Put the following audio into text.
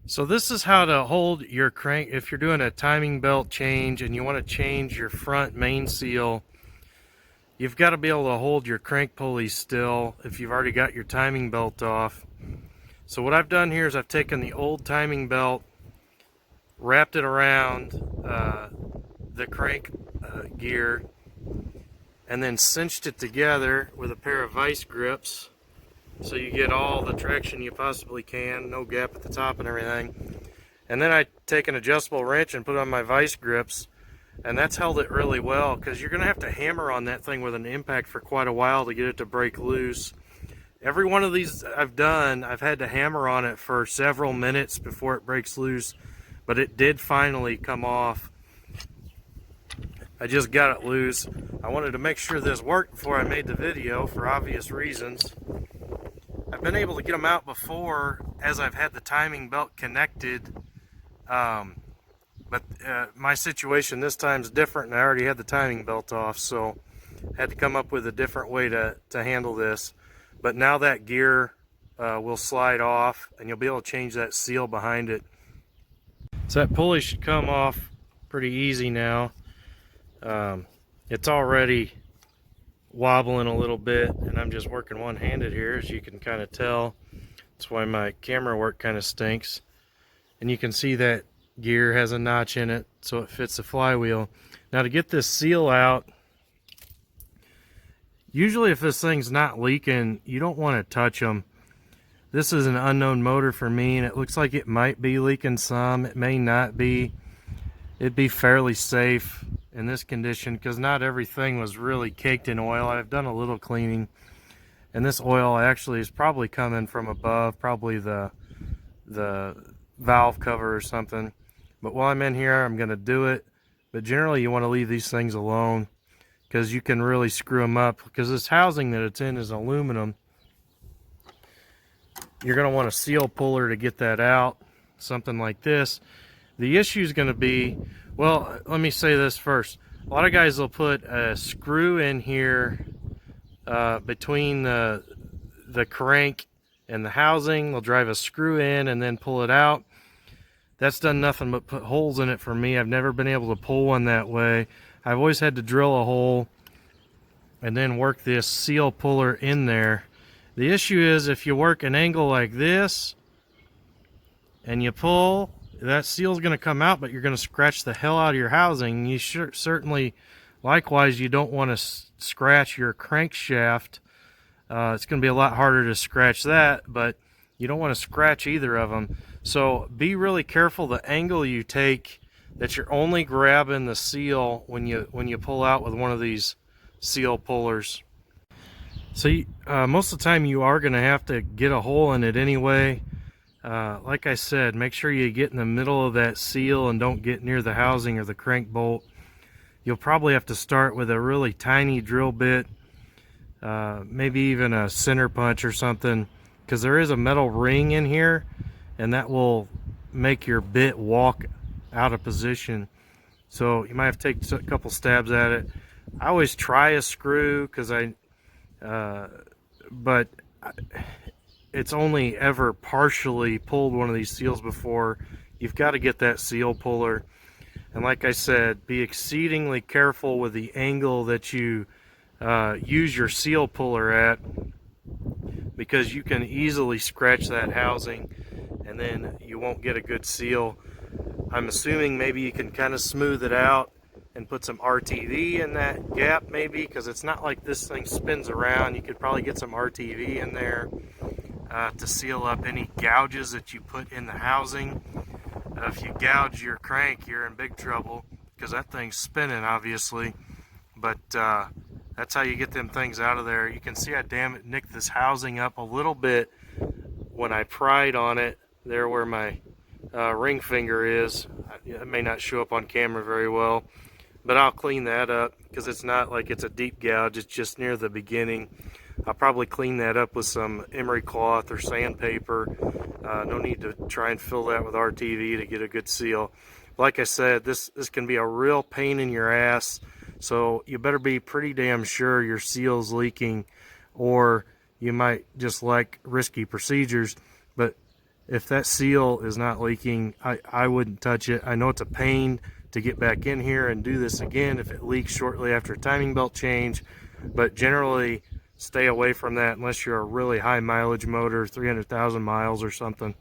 So this is how to hold your crank if you're doing a timing belt change and you want to change your front main seal. You've got to be able to hold your crank pulley still if you've already got your timing belt off. So what I've done here is I've taken the old timing belt, wrapped it around the crank gear, and then cinched it together with a pair of vice grips so you get all the traction you possibly can, no gap at the top and everything. And then I take an adjustable wrench and put on my vice grips, and that's held it really well because you're going to have to hammer on that thing with an impact for quite a while to get it to break loose. Every one of these I've done, I've had to hammer on it for several minutes before it breaks loose, but it did finally come off. I just got it loose. I wanted to make sure this worked before I made the video for obvious reasons. I've been able to get them out before as I've had the timing belt connected, but my situation this time is different, and I already had the timing belt off, so I had to come up with a different way to handle this. But now that gear will slide off, and you'll be able to change that seal behind it. So that pulley should come off pretty easy now. It's already wobbling a little bit, and I'm just working one-handed here, as you can kind of tell. That's why my camera work kind of stinks. And you can see that gear has a notch in it so it fits the flywheel. Now to get this seal out, usually if this thing's not leaking, you don't want to touch them. This is an unknown motor for me, and it looks like it might be leaking some. It may not be. It'd be fairly safe in this condition because not everything was really caked in oil. I've done a little cleaning, and this oil actually is probably coming from above, probably the valve cover or something. But while I'm in here, I'm going to do it. But generally you want to leave these things alone because you can really screw them up, because this housing that it's in is aluminum. You're going to want a seal puller to get that out, something like this. The issue is going to be, well, let me say this first. A lot of guys will put a screw in here between the crank and the housing. They'll drive a screw in and then pull it out. That's done nothing but put holes in it for me. I've never been able to pull one that way. I've always had to drill a hole and then work this seal puller in there. The issue is if you work an angle like this and you pull, that seal's going to come out, but you're going to scratch the hell out of your housing. You certainly, likewise, you don't want to scratch your crankshaft. It's going to be a lot harder to scratch that, but you don't want to scratch either of them. So be really careful the angle you take, that you're only grabbing the seal when you pull out with one of these seal pullers. So most of the time you are going to have to get a hole in it anyway. Like I said, make sure you get in the middle of that seal and don't get near the housing or the crank bolt. You'll probably have to start with a really tiny drill bit, maybe even a center punch or something, because there is a metal ring in here, and that will make your bit walk out of position. So you might have to take a couple stabs at it. I always try a screw because but it's only ever partially pulled one of these seals before. You've got to get that seal puller, and like I said, be exceedingly careful with the angle that you use your seal puller at, because you can easily scratch that housing and then you won't get a good seal. I'm assuming maybe you can kind of smooth it out and put some RTV in that gap maybe, because it's not like this thing spins around. You could probably get some RTV in there to seal up any gouges that you put in the housing. If you gouge your crank, you're in big trouble because that thing's spinning, obviously. But that's how you get them things out of there. You can see I nicked this housing up a little bit when I pried on it there where my ring finger is. It may not show up on camera very well, but I'll clean that up because it's not like it's a deep gouge, it's just near the beginning. I'll probably clean that up with some emery cloth or sandpaper. No need to try and fill that with RTV to get a good seal. Like I said, this can be a real pain in your ass, so you better be pretty damn sure your seal's leaking, or you might just like risky procedures. But if that seal is not leaking, I wouldn't touch it. I know it's a pain to get back in here and do this again if it leaks shortly after a timing belt change, but generally stay away from that unless you're a really high mileage motor, 300,000 miles or something.